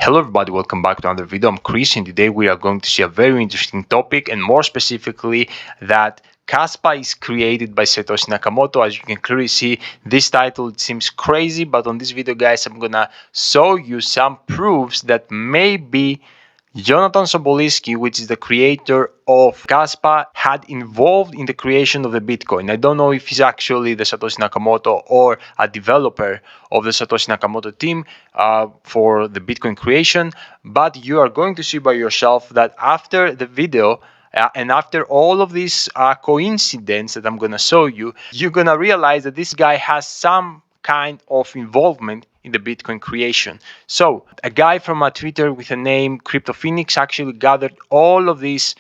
Hello everybody, welcome back to another video. I'm Chris and today we are going to see a very interesting topic, and more specifically that Kaspa is created by Satoshi Nakamoto. As you can clearly see, this title, it seems crazy, but on this video guys I'm gonna show you some proofs that maybe Somplinsky, which is the creator of Kaspa, had involved in the creation of the Bitcoin. I don't know if he's actually the Satoshi Nakamoto or a developer of the Satoshi Nakamoto team for the Bitcoin creation, but you are going to see by yourself that after the video and after all of these coincidences that I'm going to show you, you're going to realize that this guy has some kind of involvement in the Bitcoin creation. So a guy from Twitter with a name Crypto Phoenix actually gathered all of these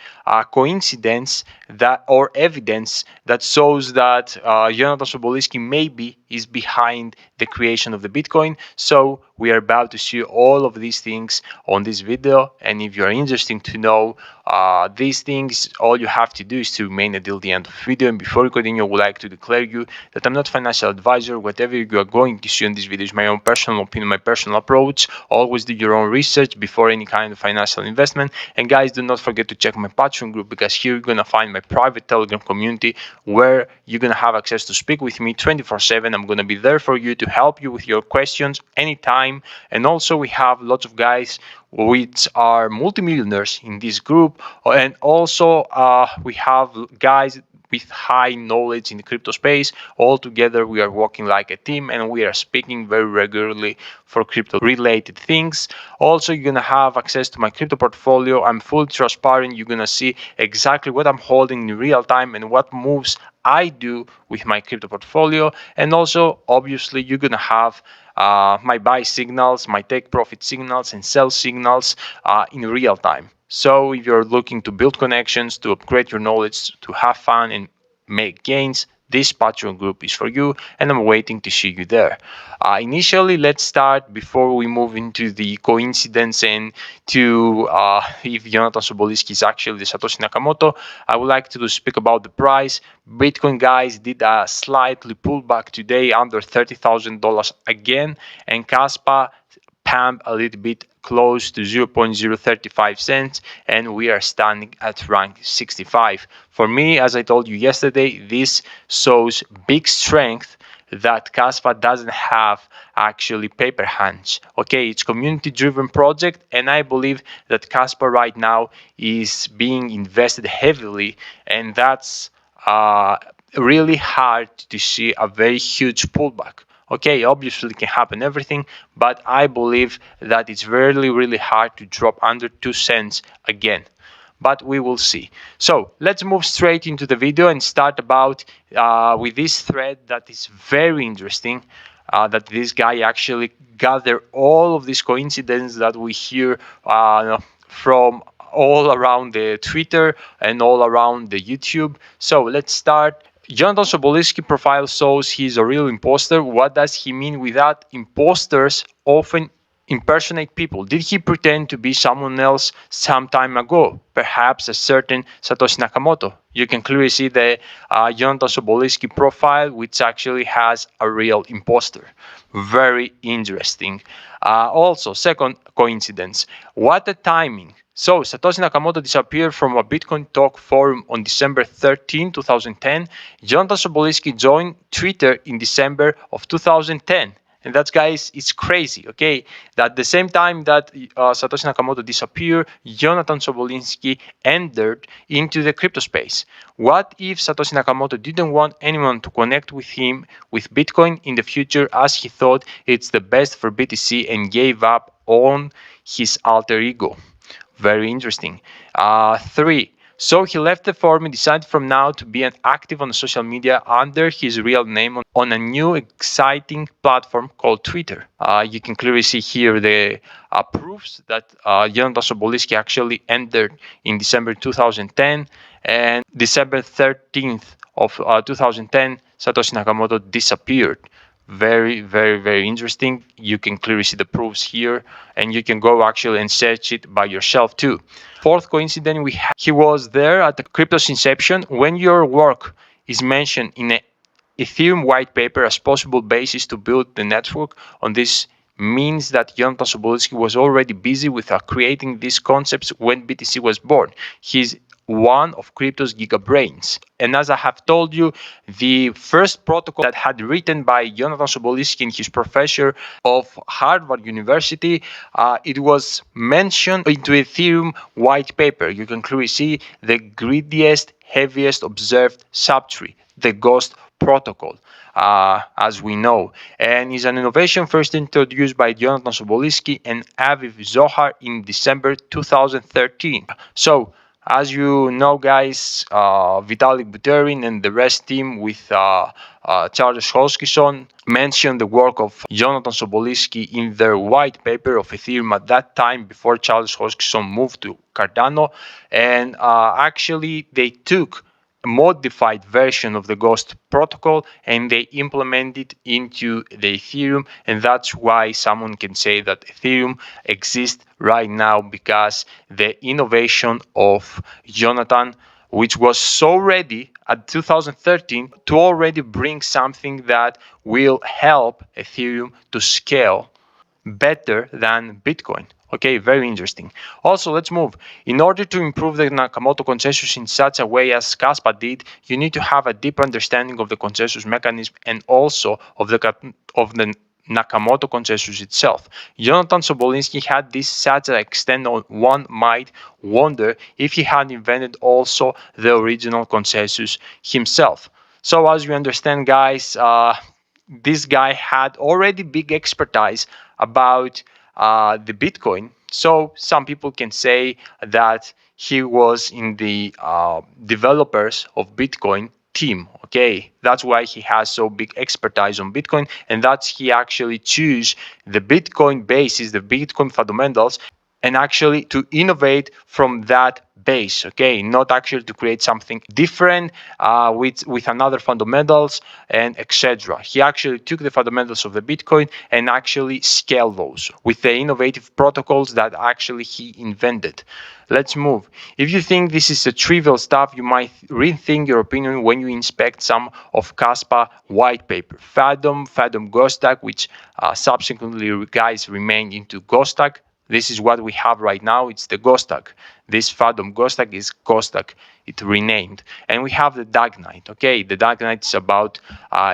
coincidence that or evidence that shows that Jonathan Somplinsky maybe is behind the creation of the Bitcoin. So we are about to see all of these things on this video, and if you are interested to know these things, all you have to do is to remain until the end of the video. And before we continue, I would like to declare you that I'm not a financial advisor. Whatever you are going to see in this video is my own personal opinion, my personal approach. Always do your own research before any kind of financial investment. And guys, do not forget to check my Patreon group, because here you're gonna find my private Telegram community where you're gonna have access to speak with me 24/7. I'm gonna be there for you to help you with your questions anytime. And also we have lots of guys which are multimillionaires in this group, and also we have guys with high knowledge in the crypto space. All together we are working like a team, and we are speaking very regularly for crypto related things. Also, you're gonna have access to my crypto portfolio. I'm fully transparent. You're gonna see exactly what I'm holding in real time and what moves I do with my crypto portfolio. And also obviously you're gonna have my buy signals, my take profit signals and sell signals in real time. So if you're looking to build connections, to upgrade your knowledge, to have fun and make gains, this Patreon group is for you, and I'm waiting to see you there. Initially, let's start before we move into the coincidence and to if Jonathan Somplinsky is actually the Satoshi Nakamoto. I would like to speak about the price. Bitcoin guys did a slightly pullback today under $30,000 again, and Kaspa pumped a little bit close to 0.035 cents, and we are standing at rank 65. For me, as I told you yesterday, this shows big strength that Kaspa doesn't have actually paper hands. Okay, it's community driven project, and I believe that Kaspa right now is being invested heavily, and that's really hard to see a very huge pullback. Okay, obviously it can happen everything, but I believe that it's really hard to drop under 2 cents again. But we will see. So let's move straight into the video and start about with this thread that is very interesting. That this guy actually gathered all of these coincidences that we hear from all around the Twitter and all around the YouTube. So let's start. Jonathan Somplinsky profile shows he's a real imposter. What does he mean with that? Imposters often impersonate people. Did he pretend to be someone else some time ago? Perhaps a certain Satoshi Nakamoto. You can clearly see the Jonathan Somplinsky profile, which actually has a real imposter. Very interesting. Also, second coincidence. What a timing. So, Satoshi Nakamoto disappeared from a Bitcoin talk forum on December 13, 2010. Jonathan Somplinsky joined Twitter in December of 2010. And that's, guys, it's crazy, okay? That the same time that Satoshi Nakamoto disappeared, Jonathan Somplinsky entered into the crypto space. What if Satoshi Nakamoto didn't want anyone to connect with him with Bitcoin in the future, as he thought it's the best for BTC and gave up on his alter ego? Very interesting. 3. So he left the forum and decided from now to be active on social media under his real name on a new exciting platform called Twitter. You can clearly see here the proofs that Jonathan Somplinsky actually entered in December 2010, and December 13th of 2010, Satoshi Nakamoto disappeared. Very interesting. You can clearly see the proofs here, and you can go actually and search it by yourself too. Fourth coincidence, he was there at the crypto's inception. When your work is mentioned in a Ethereum white paper as possible basis to build the network on this means that Jonathan Sobolewski was already busy with creating these concepts when BTC was born. He's one of crypto's gigabrains. And as I have told you, the first protocol that had written by Jonathan Sobolewski and his professor of Harvard University, it was mentioned into Ethereum white paper. You can clearly see the greediest, heaviest observed subtree, the Ghost protocol, as we know, and is an innovation first introduced by Jonathan Sobolewski and Aviv Zohar in December 2013. So, as you know, guys, Vitalik Buterin and the rest team with Charles Hoskinson mentioned the work of Jonathan Sobolewski in their white paper of Ethereum at that time before Charles Hoskinson moved to Cardano, and actually they took modified version of the Ghost protocol and they implement it into the Ethereum, and that's why someone can say that Ethereum exists right now, because the innovation of Jonathan, which was so ready at 2013 to already bring something that will help Ethereum to scale better than Bitcoin. Okay, very interesting. Also, let's move. In order to improve the Nakamoto consensus in such a way as Kaspa did, you need to have a deep understanding of the consensus mechanism and also of the Nakamoto consensus itself. Jonathan Sobolewski had this such an extent on one might wonder if he had invented also the original consensus himself. So as you understand, guys, this guy had already big expertise about the Bitcoin. So some people can say that he was in the developers of Bitcoin team. Okay, that's why he has so big expertise on Bitcoin, and that's he actually choose the Bitcoin basis, the Bitcoin fundamentals, and actually to innovate from that base. Okay, not actually to create something different with another fundamentals and etc. He actually took the fundamentals of the Bitcoin and actually scaled those with the innovative protocols that actually he invented. Let's move. If you think this is a trivial stuff, you might rethink your opinion when you inspect some of Kaspa white paper. Fathom GHOSTDAG, which subsequently guys remained into GHOSTDAG. This is what we have right now. It's the GHOSTDAG. This Fathom GHOSTDAG is GHOSTDAG. It renamed. And we have the DAG Knight. Okay, the DAG Knight is about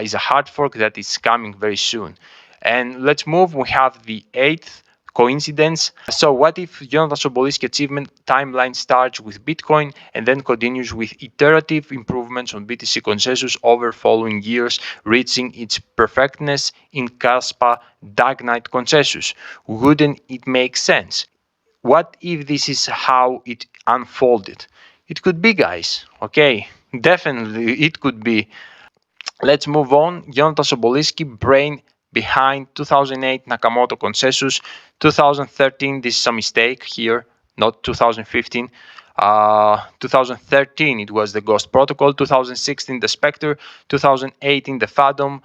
is a hard fork that is coming very soon. And let's move. We have the eighth coincidence. So what if Jonathan Sobolewski achievement timeline starts with Bitcoin and then continues with iterative improvements on BTC consensus over following years, reaching its perfectness in Kaspa DAG Knight consensus? Wouldn't it make sense? What if this is how it unfolded? It could be, guys. Okay, definitely it could be. Let's move on. Jonathan Sobolewski, brain behind 2008 Nakamoto consensus. 2013, this is a mistake here, not 2015. 2013, it was the Ghost protocol. 2016, the Spectre. 2018, the Fathom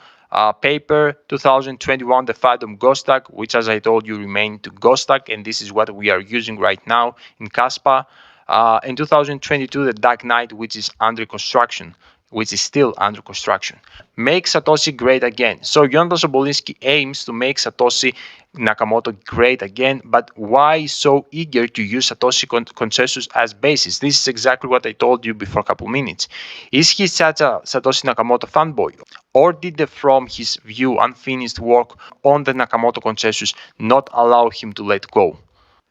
paper. 2021, the Fathom GHOSTDAG, which, as I told you, remained to GHOSTDAG, and this is what we are using right now in Kaspa. In 2022, the DAG Knight, which is under construction, which is still under construction. Make Satoshi great again. So Jonathan Sobolewski aims to make Satoshi Nakamoto great again, but why so eager to use Satoshi consensus as basis? This is exactly what I told you before a couple minutes. Is he such a Satoshi Nakamoto fanboy? Or did the, from his view, unfinished work on the Nakamoto consensus not allow him to let go?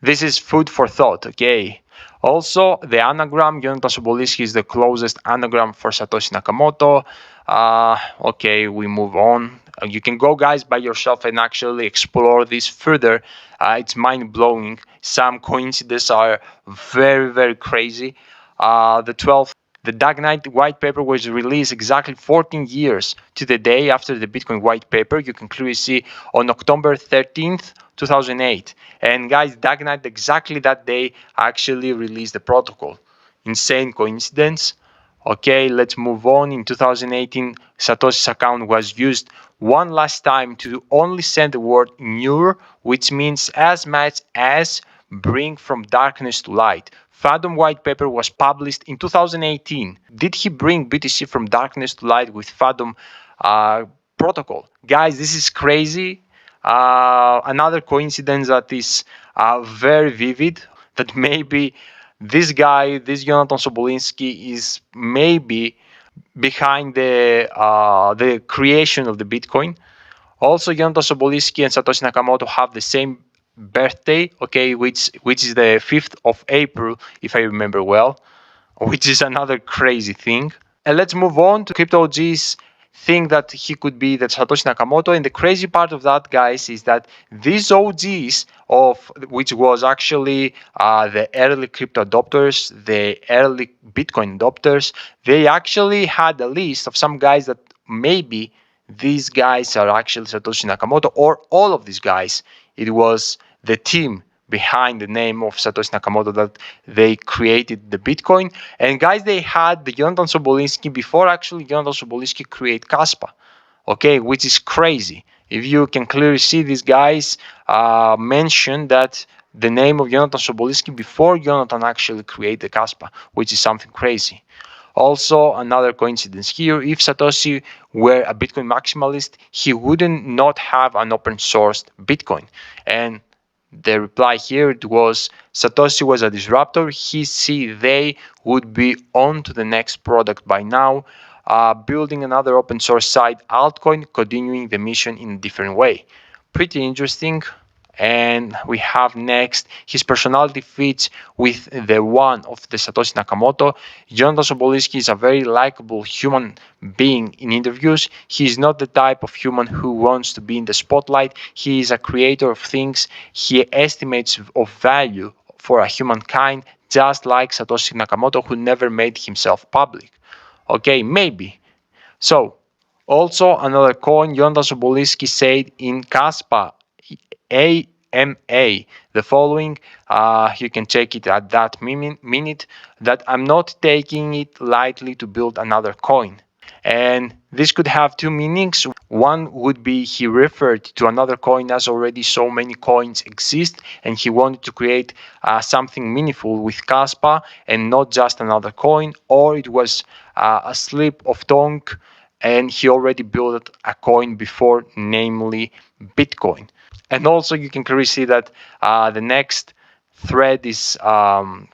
This is food for thought, okay? Also, the anagram, Jonathan Sobolewski is the closest anagram for Satoshi Nakamoto. Okay, we move on. You can go, guys, by yourself and actually explore this further. It's mind-blowing. Some coincidences are very, very crazy. The 12th, the DAG Knight white paper was released exactly 14 years to the day after the Bitcoin white paper. You can clearly see on October 13th, 2008. And guys, DAG Knight exactly that day actually released the protocol. Insane coincidence. Okay, let's move on. In 2018, Satoshi's account was used one last time to only send the word "nur," which means as much as bring from darkness to light. Fathom white paper was published in 2018. Did he bring BTC from darkness to light with Fathom protocol? Guys, this is crazy. Another coincidence that is very vivid, that maybe this guy, this Jonathan Somplinsky, is maybe behind the creation of the Bitcoin. Also, Jonathan Somplinsky and Satoshi Nakamoto have the same birthday, okay, which is the 5th of April, if I remember well, which is another crazy thing. And let's move on to crypto OGs think that he could be the Satoshi Nakamoto. And the crazy part of that, guys, is that these OGs of which was actually the early crypto adopters, the early Bitcoin adopters, they actually had a list of some guys that maybe these guys are actually Satoshi Nakamoto, or all of these guys. It was the team behind the name of Satoshi Nakamoto that they created the Bitcoin. And guys, they had the Jonathan Somplinsky before actually Jonathan Somplinsky create Kaspa, okay, which is crazy. If you can clearly see, these guys mentioned that the name of Jonathan Somplinsky before Jonathan actually created Kaspa, which is something crazy. Also, another coincidence here, if Satoshi were a Bitcoin maximalist, he wouldn't not have an open sourced Bitcoin. And the reply here was Satoshi was a disruptor. He see they would be on to the next product by now, building another open source site altcoin, continuing the mission in a different way. Pretty interesting. And we have next, his personality fits with the one of the Satoshi Nakamoto. Jonathan Somplinsky is a very likable human being in interviews. He is not the type of human who wants to be in the spotlight. He is a creator of things. He estimates of value for a humankind, just like Satoshi Nakamoto, who never made himself public. Okay, maybe. So, also another coin, Jonathan Somplinsky said in Kaspa AMA the following, you can check it at that minute, that I'm not taking it lightly to build another coin. And this could have two meanings. One would be he referred to another coin as already so many coins exist, and he wanted to create something meaningful with Kaspa and not just another coin, or it was a slip of tongue and he already built a coin before, namely Bitcoin. And also you can clearly see that the next thread is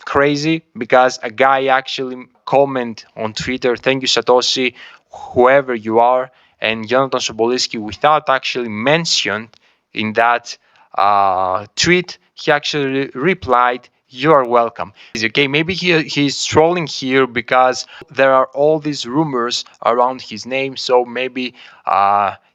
crazy because a guy actually comment on Twitter, thank you Satoshi, whoever you are, and Jonathan Somplinsky, without actually mentioned in that tweet, he actually replied, you are welcome. Okay, maybe he's trolling here because there are all these rumors around his name, so maybe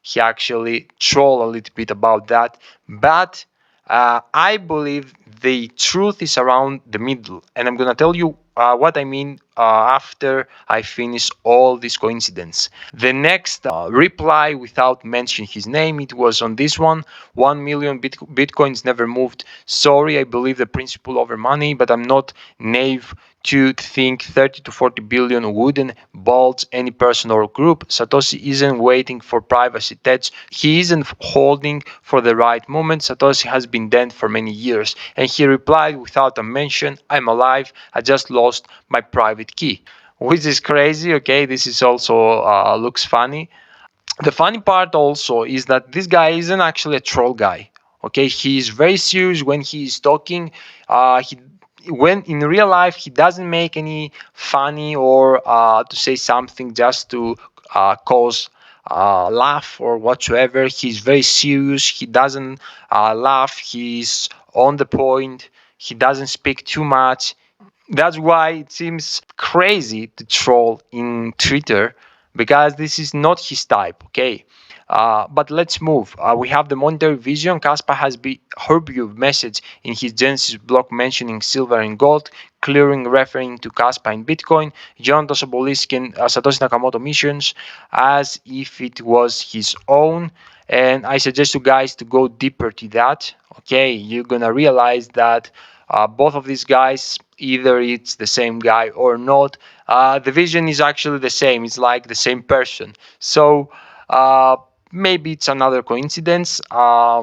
he actually troll a little bit about that. But I believe the truth is around the middle, and I'm gonna tell you what I mean after I finish all these coincidences. The next reply, without mentioning his name, it was on this one: 1 million bitcoins never moved. Sorry, I believe the principle over money, but I'm not naive to think 30 to 40 billion wouldn't bulge any person or group. Satoshi isn't waiting for privacy tests. He isn't holding for the right moment. Satoshi has been dead for many years. And he replied without a mention, I'm alive. I just lost my private key. Which is crazy, okay? This is also looks funny. The funny part also is that this guy isn't actually a troll guy. Okay, he's very serious when he's talking. He when in real life he doesn't make any funny or to say something just to cause laugh or whatsoever. He's very serious. He doesn't laugh. He's on the point. He doesn't speak too much. That's why it seems crazy to troll in Twitter, because this is not his type, okay? But let's move. We have the monetary vision. Kaspa has heard your message in his Genesis blog mentioning silver and gold, clearing referring to Kaspa and Bitcoin, John Somplinsky and Satoshi Nakamoto missions as if it was his own. And I suggest you guys to go deeper to that. Okay, you're gonna realize that both of these guys, either it's the same guy or not, the vision is actually the same. It's like the same person. So maybe it's another coincidence.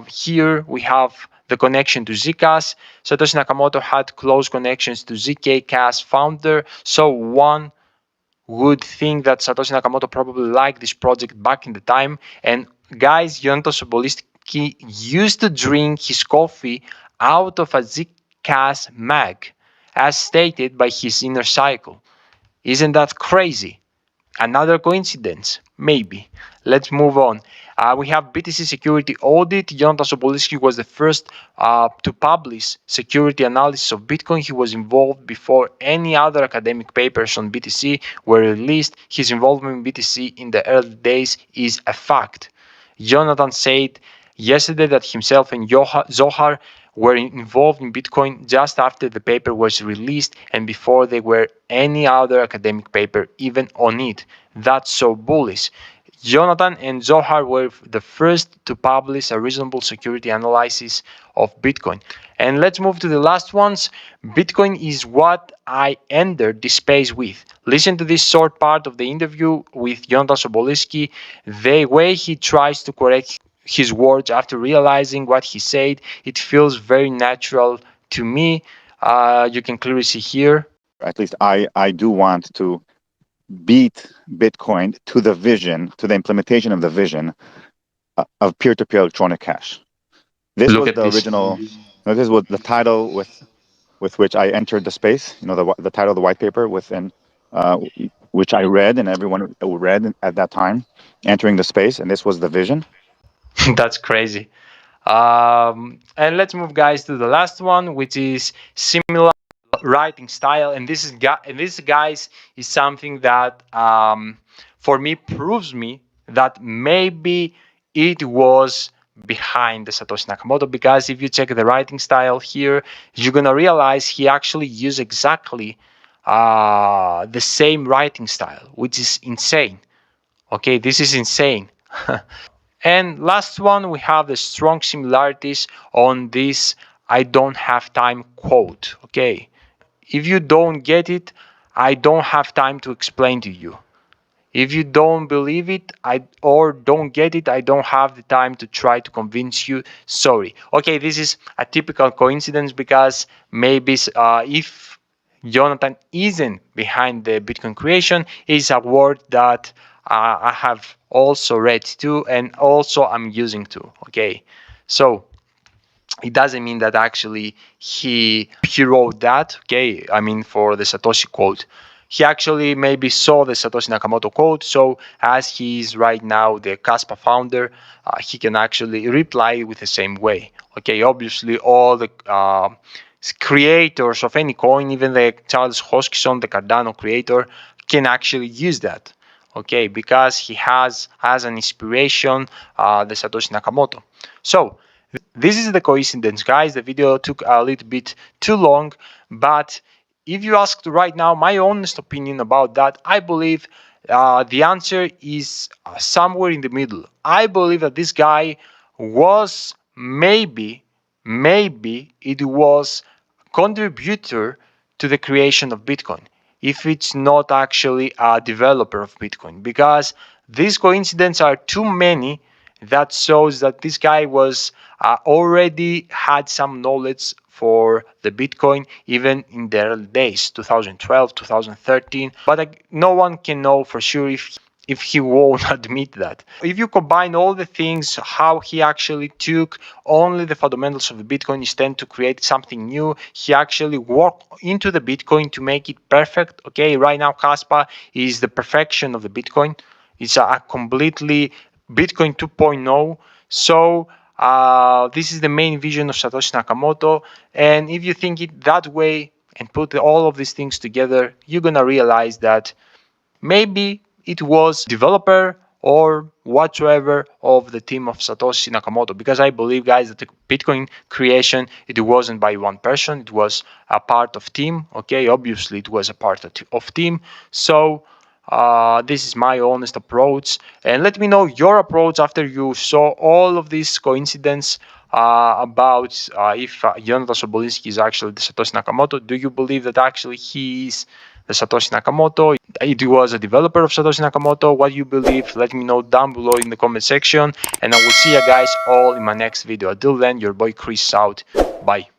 Here we have the connection to Zcash. Satoshi Nakamoto had close connections to zkCash founder. So one would think that Satoshi Nakamoto probably liked this project back in the time. And guys, Jonathan he used to drink his coffee out of a Zcash mag, as stated by his inner cycle. Isn't that crazy? Another coincidence? Maybe. Let's move on. We have BTC security audit. Jonathan Somplinsky was the first to publish security analysis of Bitcoin. He was involved before any other academic papers on BTC were released. His involvement in BTC in the early days is a fact. Jonathan said yesterday that himself and Zohar were involved in Bitcoin just after the paper was released and before there were any other academic paper even on it. That's so bullish. Jonathan and Zohar were the first to publish a reasonable security analysis of Bitcoin. And let's move to the last ones. Bitcoin is what I entered this space with. Listen to this short part of the interview with Jonathan Somplinsky. The way he tries to correct his words after realizing what he said, it feels very natural to me. You can clearly see here. At least I do want to beat Bitcoin to the vision, to the implementation of the vision of peer-to-peer electronic cash. This was the original. This was the title with which I entered the space. You know, the title of the white paper within which I read and everyone read at that time, entering the space, and this was the vision. That's crazy. And let's move, guys, to the last one, which is similar writing style. And this guys, is something that for me proves me that maybe it was behind the Satoshi Nakamoto, because if you check the writing style here, you're gonna realize he actually used exactly the same writing style, which is insane. Okay, this is insane. And last one, we have the strong similarities on this "I don't have time" quote. Okay, if you don't get it, I don't have time to explain to you. If you don't believe it, or don't get it, I don't have the time to try to convince you. Sorry. Okay, this is a typical coincidence, because maybe if Jonathan isn't behind the Bitcoin creation, is a word that I have also read too, and also I'm using too. Okay, so it doesn't mean that actually he wrote that. Okay, I mean, for the Satoshi quote, he actually maybe saw the Satoshi Nakamoto quote. So as he is right now the Kaspa founder, he can actually reply with the same way. Okay, obviously all the creators of any coin, even the Charles Hoskinson, the Cardano creator, can actually use that. Okay, because he has as an inspiration the Satoshi Nakamoto. So this is the coincidence, guys. The video took a little bit too long, but if you ask right now my honest opinion about that, I believe the answer is somewhere in the middle. I believe that this guy was maybe it was contributor to the creation of Bitcoin, if it's not actually a developer of Bitcoin, because these coincidences are too many. That shows that this guy was already had some knowledge for the Bitcoin even in the early days, 2012, 2013. But no one can know for sure if he won't admit that. If you combine all the things, how he actually took only the fundamentals of the Bitcoin instead to create something new, he actually worked into the Bitcoin to make it perfect. Okay, right now Kaspa is the perfection of the Bitcoin. It's a completely Bitcoin 2.0. So this is the main vision of Satoshi Nakamoto. And if you think it that way and put all of these things together, you're gonna realize that maybe it was developer or whatsoever of the team of Satoshi Nakamoto, because I believe, guys, that the Bitcoin creation, it wasn't by one person, it was a part of team. Okay, obviously it was a part of team. So this is my honest approach, and let me know your approach after you saw all of these coincidence about if Jonathan Somplinsky is actually the Satoshi Nakamoto. Do you believe that actually he is the Satoshi Nakamoto? It was a developer of Satoshi Nakamoto. What you believe? Let me know down below in the comment section, and I will see you guys all in my next video. Until then, your boy Chris out. Bye.